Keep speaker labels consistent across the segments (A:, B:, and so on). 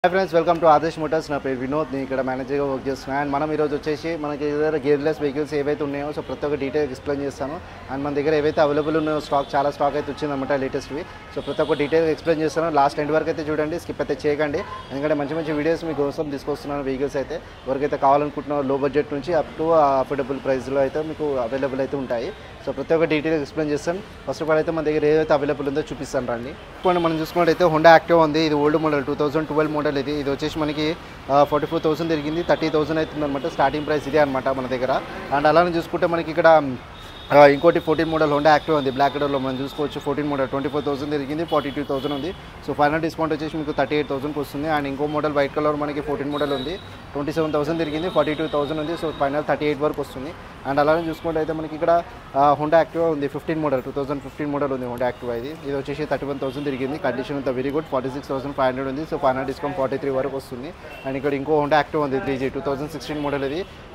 A: Hi friends welcome to Aadesh motors ना पे विनोद नी इक्कड़ मैनेजर गा वर्क चेस्तुन्ना अंड మనం ఈ రోజు వచ్చేసి మనకి దగ్గర గేర్లెస్ వెహికల్స్ ఏవైతే ఉన్నాయో సో ప్రతి ఒక్క డీటెయిల్ ఎక్స్‌ప్లెయిన్ చేస్తాను అండ్ మన దగ్గర ఏవైతే అవైలబుల్ ఉన్నాయో చాలా స్టాక్ అయితే వచ్చిందన్నమాట లేటెస్ట్ వి సో ప్రతి ఒక్క డీటెయిల్ ఎక్స్‌ప్లెయిన్ చేస్తాను లాస్ట్ ఎండ్ వరకు అయితే చూడండి స్కిప్ అయితే చేయకండి ఎందుకంటే మంచి వీడియోస్ మీ కోసం తీసుకొస్తున్నాను వెహికల్స్ అయితే ఎవరికైతే కావాలనుకుంటున్నారో లో బడ్జెట్ నుంచి అప్ టు అఫోర్డబుల్ ప్రైస్ లో అయితే మీకు అవైలబుల్ అయితే ఉంటాయి సో ప్రతి ఒక్క డీటెయిల్ ఎక్స్‌ప్లెయిన్ చేస్తాను ఫస్ట్ ఆఫ్ ఆల్ అయితే మన దగ్గర ఏదైతే అవైలబుల్ ఉందో చూపిస్తాను రండి ఇప్పుడు మనం చూసుకున్నట్లయితే హోండా యాక్టివ్ ఉంది ఇది ఓల్డ్ మోడల్ 2012 మోడల్ ఇది వచ్చేసి మనకి 44,000 తిరిగింది 30,000 అవుతుందన్నమాట స్టార్టింగ్ ప్రైస్ ఇదే అనమాట మన దగ్గర అండ్ అలానే చూసుకుంటే మనకి ఇక్కడ ఇంకోటి 14 మోడల్ హోండా యాక్టివ్ ఉంది బ్లాక్ కలర్లో మనం చూసుకోవచ్చు 14 మోడల్ 24,000 తిరిగింది 42,000 ఉంది సో ఫైనల్ డిస్కౌంట్ వచ్చేసి మీకు 38,000కి వస్తుంది అండ్ ఇంకో మోడల్ వైట్ కలర్ మనకి 14 మోడల్ ఉంది 27,000 తిరిగింది 42,000 ఉంది సో ఫైనల్ 38 వరకు వస్తుంది అండ్ అలానే చూసుకుంటే అయితే మనకి ఇక్కడ హోండా యాక్టివ్ ఉంది 15 మోడల్ 2015 మోడల్ ఉంది హోండా యాక్టివ్ ఇది వచ్చేసి 31,000 తిరిగింది కండిషన్ అంతా వెరీ గుడ్ 46,500 ఉంది సో ఫైనల్ డిస్కౌంట్ 43 వరకు వస్తుంది అండ్ ఇక్కడ ఇంకో హోండా యాక్టివ్ ఉంది 3G 2016 మోడల్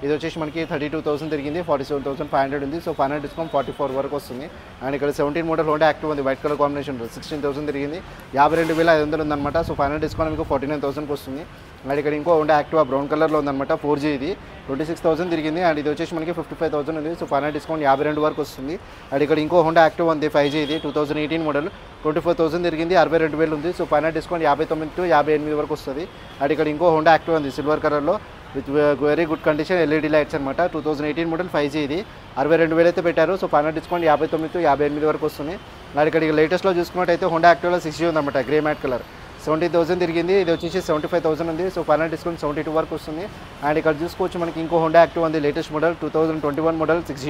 A: ఇది వచ్చేసి మనకి 32,000 తిరిగింది 47,500 ఉంది సో ఫైనల్ డిస్కౌంట్ 44 వరకు వస్తుంది అండ్ ఇక్కడ 17 మోడల్ హోండా యాక్టివ్ ఉంది వైట్ కలర్ కాంబినేషన్ 16,000 తిరిగింది 52,500 ఉందన్నమాట సో ఫైనల్ డిస్కౌంట్ మీకు 49,000కి వస్తుంది అండ్ ఇక్కడ ఇంకో హోండా యాక్టివ్ బ్రౌన్ కలర్లో ఉందన్నమాట 4G ఇది 26,000 తిరిగింది అండ్ ఇది వచ్చేసి మనకి 55,000 ఉంది సో ఫైనల్ డిస్కౌంట్ 52 వరకు వస్తుంది అండ్ ఇక్కడ ఇంకో హోండా యాక్టివ్ ఉంది 5G ఇది 2018 మోడల్ 24,000 తిరిగింది 62,000 ఉంది సో ఫైనల్ డిస్కౌంట్ 59 to 58 వరకు వస్తుంది అండ్ ఇక్కడ ఇంకో హోండా యాక్టివ్ ఉంది సిల్వర్ కలర్లో with very good condition LED lights అనమాట 2018 మోడల్ 5G ఇది 62,000 అయితే పెట్టారు సో ఫైనల్ డిస్కౌంట్ 59 to 58 వరకు వస్తుంది అండ్ ఇక్కడ లేటెస్ట్లో చూసుకున్నట్టయితే హోండా యాక్టివ్లో 6G ఉందన్నమాట గ్రే మ్యాట్ కలర్ 70,000 తిరిగింది ఇది వచ్చేసి 75,000 ఉంది సో ఫైనల్ డిస్కౌంట్ 72 వరకు వస్తుంది అండ్ ఇక్కడ చూసుకోవచ్చు మనకి ఇంకో హోండా యాక్టివ్ ఉంది లేటెస్ట్ మోడల్ 2021 మోడల్ 6G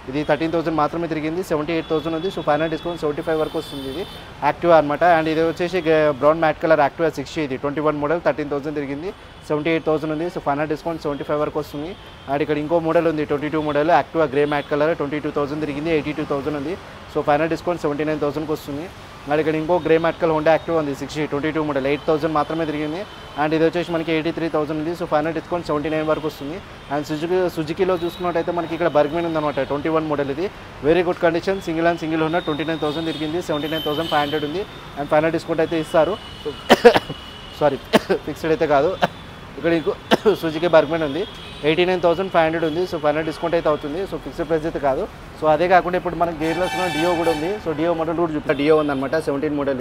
A: ఇది 13,000 మాత్రమే తిరిగింది 78,000 ఉంది సో ఫైనల్ డిస్కౌంట్ 75 వరకు వస్తుంది ఇది యాక్టివ్ అనమాట అండ్ ఇది వచ్చేసి brown mat colour active 6G ఇది 21 మోడల్ 13,000 తిరిగింది 78,000 ఉంది సో ఫైనల్ డిస్కౌంట్ 75 వరకు వస్తుంది అండ్ ఇక్కడ ఇంకో మోడల్ ఉంది 22 model active grey mat colour 22,000 తిరిగింది 82,000 ఉంది సో ఫైనల్ డిస్కౌంట్ 79,000కి వస్తుంది అండ్ ఇక్కడ ఇంకో grey mat colour Honda active ఉంది 6G 22 మోడల్ 8,000 మాత్రమే తిరిగింది అండ్ ఇది వచ్చేసి మనకి 83,000 ఉంది సో ఫైనల్ డిస్కౌంట్ 79 వరకు వస్తుంది అండ్ సుజుకీలో చూసుకున్నట్టయితే మనకి ఇక్కడ బర్గ్మెన్ ఉందన్నమాట 21 మోడల్ ఇది వెరీ గుడ్ కండిషన్ సింగిల్ ఉన్న 29,000 తిరిగింది 79,500 ఉంది అండ్ ఫైనల్ డిస్కౌంట్ అయితే ఇస్తారు సారీ ఫిక్స్డ్ అయితే కాదు ఇక్కడ ఇంకో సుజుకి బర్గ్మెన్ ఉంది 89,500 ఉంది సో ఫైనల్ డిస్కౌంట్ అయితే అవుతుంది సో ఫిక్స్డ్ ప్రైస్ అయితే కాదు సో అదే కాకుండా ఇప్పుడు మనకి గేర్లెస్ డియో కూడా ఉంది సో డియో మోడల్ కూడా చూపిస్తా డియో ఉందన్నమాట 17 మోడల్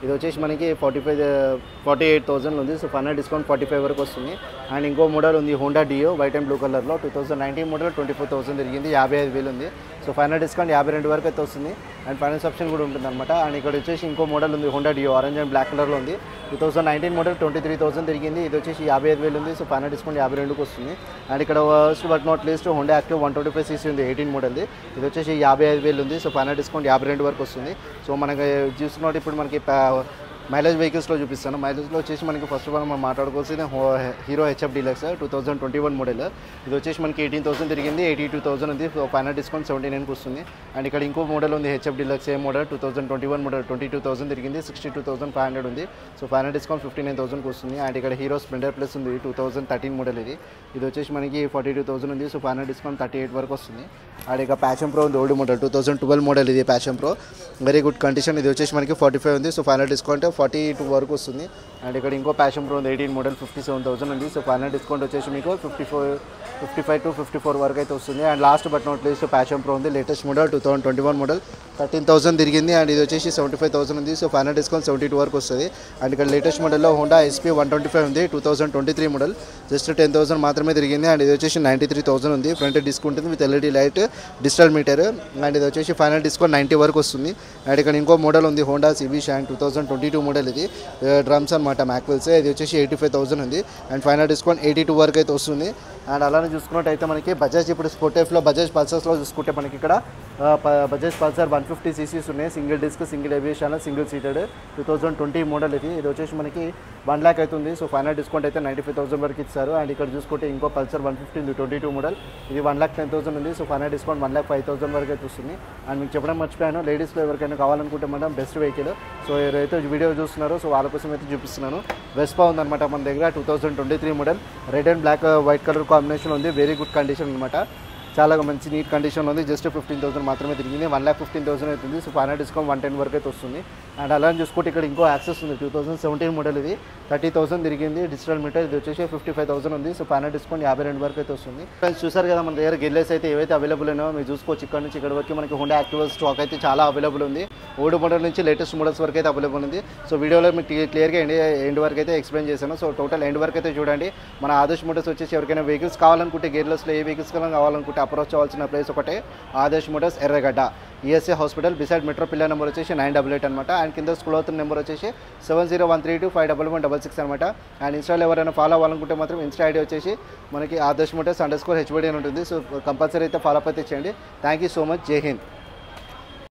A: ఇది వచ్చేసి మనకి 48,000 ఉంది సో ఫైనల్ డిస్కౌంట్ 45 వరకు వస్తుంది అండ్ ఇంకో మోడల్ ఉంది Honda deo white and blue కలర్లో 2019 మోడల్ 24,000 తిరిగింది 55,000 ఉంది సో ఫైనల్ డిస్కౌంట్ 52 వరకు అయితే వస్తుంది అండ్ ఫైనాన్స్ ఆప్షన్ కూడా ఉంటుంది అనమాట అండ్ ఇక్కడ వచ్చేసి ఇంకో మోడల్ ఉంది Honda Dio orange and black కలర్లో ఉంది 2019 మోడల్ 23,000 తిరిగింది ఇది వచ్చేసి 55,000 ఉంది సో ఫైనల్ డిస్కౌంట్ 52కి వస్తుంది అండ్ ఇక్కడ first but not least Honda active 125cc ఉంది 18 మోడల్ ఇది వచ్చేసి 55,000 ఉంది సో ఫైనల్ డిస్కౌంట్ 52 వరకు వస్తుంది సో మనకి చూసుకున్నట్టు ఇప్పుడు మనకి మైలేజ్ వెహికల్స్లో చూపిస్తాను మైలేజ్లో వచ్చేసి మనకి ఫస్ట్ ఆఫ్ ఆల్ మనం మాట్లాడుకోవాల్సింది హీరో HF డీలక్స్ 2021 మోడల్ ఇది వచ్చేసి మనకి 18,000 తిరిగింది 82,000 ఉంది సో ఫైనల్ డిస్కౌంట్ 79కి వస్తుంది అండ్ ఇక్కడ ఇంకో మోడల్ ఉంది HF డీలక్స్ ఏ మోడల్ 2021 మోడల్ 22,000 తిరిగింది 62,500 ఉంది సో ఫైనల్ డిస్కౌంట్ 59,000కి వస్తుంది అండ్ ఇక్కడ హీరో స్ప్లెండర్ ప్లస్ ఉంది 2013 మోడల్ ఇది వచ్చేసి మనకి 42,000 ఉంది సో ఫైనల్ డిస్కౌంట్ 38 వరకు వస్తుంది అండ్ ఇక ప్యాషన్ ప్రో ఉంది ఓల్డ్ మోడల్ 2012 మోడల్ ఇది passion pro very good condition ఇది వచ్చేసి మనకి 45 ఉంది సో ఫైనల్ డిస్కౌంట్ 42 వరకు వస్తుంది అండ్ ఇక్కడ ఇంకో ప్యాషన్ ప్రో ఉంది 18 మోడల్ 57,000 ఉంది సో ఫైనల్ డిస్కౌంట్ వచ్చేసి మీకు 55 to 54 వరకు అయితే వస్తుంది and last but not least passion pro ఉంది లేటెస్ట్ మోడల్ 2021 మోడల్ 13,000 తిరిగింది అండ్ ఇది వచ్చేసి 75,000 ఉంది సో ఫైనల్ డిస్కౌంట్ 72 వరకు వస్తుంది అండ్ ఇక్కడ లేటెస్ట్ మోడల్లో హోండా SP 125 ఉంది 2023 మోడల్ జస్ట్ 10,000 మాత్రమే తిరిగింది అండ్ ఇది వచ్చేసి 93,000 ఉంది ఫ్రంట్ డిస్క్ ఉంటుంది with LED light digital meter and ఇది వచ్చేసి ఫైనల్ డిస్కౌంట్ 90 వరకు వస్తుంది అండ్ ఇక్కడ ఇంకో మోడల్ ఉంది హోండా CB షైన్ 2022 మోడల్ ఇది డ్రమ్స్ అనమాట మ్యాక్వెల్స్ ఇది వచ్చేసి 85,000 ఉంది అండ్ ఫైనల్ డిస్కౌంట్ 82 వరకు అయితే వస్తుంది అండ్ అలానే చూసుకున్నట్టయితే మనకి బజాజ్ ఇప్పుడు స్పోర్టిఫ్లో బజాజ్ పల్సర్స్లో చూసుకుంటే మనకి ఇక్కడ బజాజ్ పల్సర్ 150cc ఉన్నాయి single disc single ABS channel single seated 2020 model ఇది వచ్చేసి మనకి 1 lakh అవుతుంది సో ఫైనల్ డిస్కౌంట్ అయితే 95,000 వరకు ఇస్తారు అండ్ ఇక్కడ చూసుకుంటే ఇంకో పల్సర్ 150 ఉంది 22 మోడల్ ఇది 1,10,000 ఉంది సో ఫైనల్ డిస్కౌంట్ 1,05,000 వరకు అయితే వస్తుంది అండ్ మీకు చెప్పడం మర్చిపోయాను లేడీస్లో ఎవరికైనా కావాలనుకుంటే మనం బెస్ట్ వెహికల్ సో ఎవరైతే వీడియో చూస్తున్నారో సో వాళ్ళ కోసం అయితే చూపిస్తున్నాను వెస్పా ఉందన్నమాట మన దగ్గర 2023 model red and black white colour combination ఉంది వెరీ గుడ్ కండిషన్ అనమాట చాలా మంచి నీట్ కండిషన్ ఉంది. జస్ట్ 15,000 మాత్రమే తిరిగింది. 1,15,000 అవుతుంది. సో ఫైనల్ డిస్కౌంట్ 110 వరకు అయితే వస్తుంది. అండ్ అలా చూసుకుంటే ఇక్కడ ఇంకో యాక్సెస్ ఉంది, 2017 మోడల్. ఇది 30,000 తిరిగింది. డిజిటల్ మీటర్ ఇది వచ్చేసి 55,000 ఉంది. సో ఫైనల్ డిస్కౌంట్ 52 వరకు అయితే వస్తుంది. ఫ్రెండ్స్ చూసారు కదా మన దగ్గర గెర్లెస్ అయితే ఏవైతే అవైలబుల్ ఉన్నాయో మీరు చూసుకోవచ్చు. ఇక్కడ నుంచి ఇక్కడ వరకు మనకి హోండా యాక్టివా స్టాక్ అయితే చాలా అవైలబుల్ ఉంది. ఓల్డ్ మోడల్ నుంచి లేటెస్ట్ మోడల్స్ వరకు అయితే అవైలబుల్ ఉంది. సో వీడియోలో మీకు క్లియర్గా ఎండ్ వరకు అయితే ఎక్స్ప్లెయిన్ చేశాను. సో టోటల్ ఎండ్ వరకు అయితే చూడండి. మన ఆదర్శ్ మోటార్స్ వచ్చేసి ఎవరికైనా వెహికల్స్ కావాలనుకుంటే గేర్లెస్లో ఏ వెహికల్స్ కావాలనుకుంటే అప్రోచ్ అవ్వాల్సిన ప్లేస్ ఒకటే, ఆదర్శ్ మోటార్స్ ఎర్రగడ్డ, ESA hospital beside metro. Pillar number వచ్చేసి 988 అనమాట. అండ్ కింద స్క్రోల్ అవుతున్న నెంబర్ వచ్చేసి 7013251166 అనమాట. అండ్ ఇన్స్టాలో ఎవరైనా ఫాలో అవ్వాలనుకుంటే మాత్రం ఇన్స్టా ఐడి వచ్చేసి మనకి ఆదర్శ్ మోటార్స్ _HBD అని ఉంటుంది. సో కంపల్సరీ అయితే ఫాలో అప్ అయితే చేయండి. Thank you so much. జై హింద్.